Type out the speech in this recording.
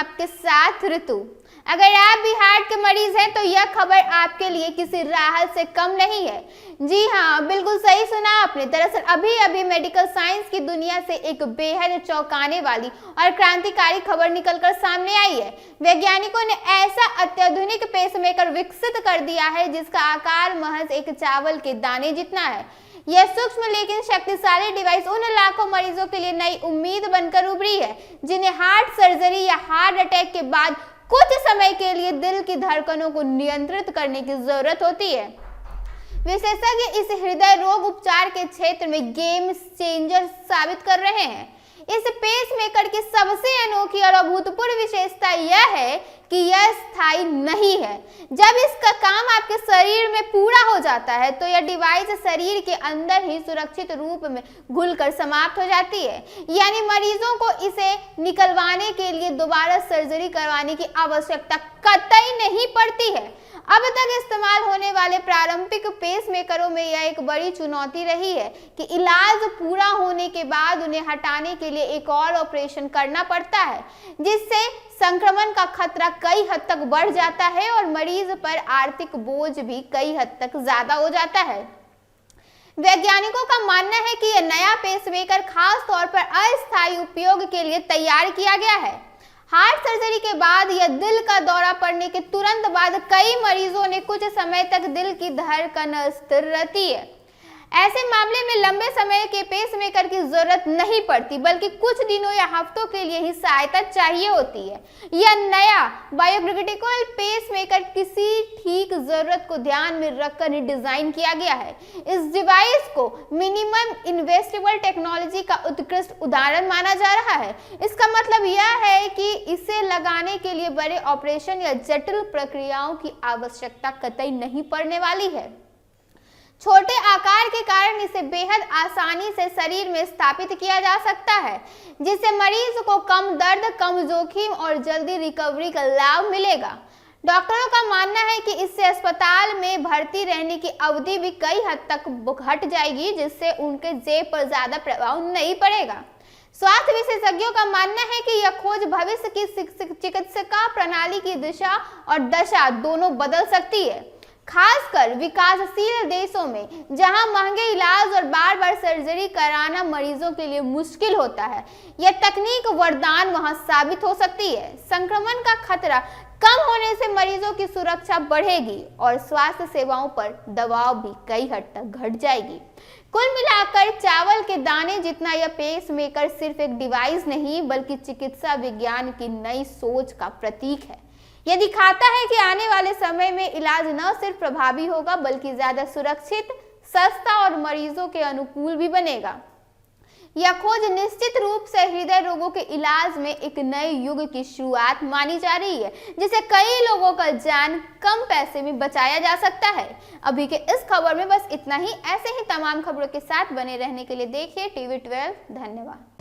आपके साथ ऋतु। अगर आप भी हार्ट के मरीज हैं तो यह खबर आपके लिए किसी राहत से कम नहीं है। जी हाँ, बिल्कुल सही सुना आपने। दरअसल अभी अभी मेडिकल साइंस की दुनिया से एक बेहद चौंकाने वाली और क्रांतिकारी खबर निकलकर सामने आई है। वैज्ञानिकों ने ऐसा अत्याधुनिक पेसमेकर विकसित कर दिया है जिसका आकार महज एक चावल के दाने जितना है। यह सूक्ष्म लेकिन शक्तिशाली डिवाइस उन लाखों मरीजों के लिए नई उम्मीद बनकर उभरी है जिन्हें हार्ट सर्जरी या हार्ट अटैक के बाद कुछ समय के लिए दिल की धड़कनों को नियंत्रित करने की जरूरत होती है। विशेषज्ञ इस हृदय रोग उपचार के क्षेत्र में गेम चेंजर साबित कर रहे हैं। इस पेसमेकर की सबसे अनोखी और अभूतपूर्व विशेषता यह है कि यह स्थायी नहीं है। जब इसका काम आपके शरीर में पूरा हो जाता है तो यह डिवाइस शरीर के अंदर ही सुरक्षित रूप में घुलकर समाप्त हो जाती है, यानी मरीजों को इसे निकलवाने के लिए दोबारा सर्जरी करवाने की आवश्यकता कतई नहीं पड़ती है। अब तक इस्तेमाल होने वाले प्रारंभिक पेसमेकरों में यह एक बड़ी चुनौती रही है कि इलाज पूरा होने के बाद उन्हें हटाने के लिए एक और ऑपरेशन करना पड़ता है, जिससे संक्रमण का खतरा कई हद तक बढ़ जाता है और मरीज पर आर्थिक बोझ भी कई हद तक ज्यादा हो जाता है। वैज्ञानिकों का मानना है कि यह नया पेसमेकर खास तौर पर अस्थायी उपयोग के लिए तैयार किया गया है। हार्ट सर्जरी के बाद या दिल का दौरा पड़ने के तुरंत बाद कई मरीजों ने कुछ समय तक दिल की धड़कन अस्थिर रहती है। ऐसे मामले में लंबे समय के पेसमेकर की जरूरत नहीं पड़ती, बल्कि कुछ दिनों या हफ्तों के लिए ही सहायता चाहिए होती है। यह नया बायोक्रिटिकल पेसमेकर किसी ठीक जरूरत को ध्यान में रखकर ही डिजाइन किया गया है। इस डिवाइस को मिनिमम इन्वेस्टेबल टेक्नोलॉजी का उत्कृष्ट उदाहरण माना जा रहा है। इसका मतलब यह है कि इसे लगाने के लिए बड़े ऑपरेशन या जटिल प्रक्रियाओं की आवश्यकता कतई नहीं पड़ने वाली है। छोटे आकार के कारण इसे बेहद आसानी से शरीर में स्थापित किया जा सकता है, जिससे मरीज को कम दर्द, कम जोखिम और जल्दी रिकवरी का लाभ मिलेगा। डॉक्टरों का मानना है कि इससे अस्पताल में भर्ती रहने की अवधि भी कई हद तक घट जाएगी, जिससे उनके जेब पर ज्यादा प्रभाव नहीं पड़ेगा। स्वास्थ्य विशेषज्ञों का मानना है कि यह खोज भविष्य की चिकित्सा प्रणाली की दिशा और दशा दोनों बदल सकती है, खासकर विकासशील देशों में जहां महंगे इलाज और बार बार सर्जरी कराना मरीजों के लिए मुश्किल होता है। यह तकनीक वरदान वहां साबित हो सकती है। संक्रमण का खतरा कम होने से मरीजों की सुरक्षा बढ़ेगी और स्वास्थ्य सेवाओं पर दबाव भी कई हद तक घट जाएगी। कुल मिलाकर चावल के दाने जितना यह पेसमेकर सिर्फ एक डिवाइस नहीं, बल्कि चिकित्सा विज्ञान की नई सोच का प्रतीक है। यह दिखाता है कि आने वाले समय में इलाज न सिर्फ प्रभावी होगा, बल्कि ज्यादा सुरक्षित, सस्ता और मरीजों के अनुकूल भी बनेगा। यह खोज निश्चित रूप से हृदय रोगों के इलाज में एक नए युग की शुरुआत मानी जा रही है, जिससे कई लोगों का जान कम पैसे में बचाया जा सकता है। अभी के इस खबर में बस इतना ही। ऐसे ही तमाम खबरों के साथ बने रहने के लिए देखिए TV12। धन्यवाद।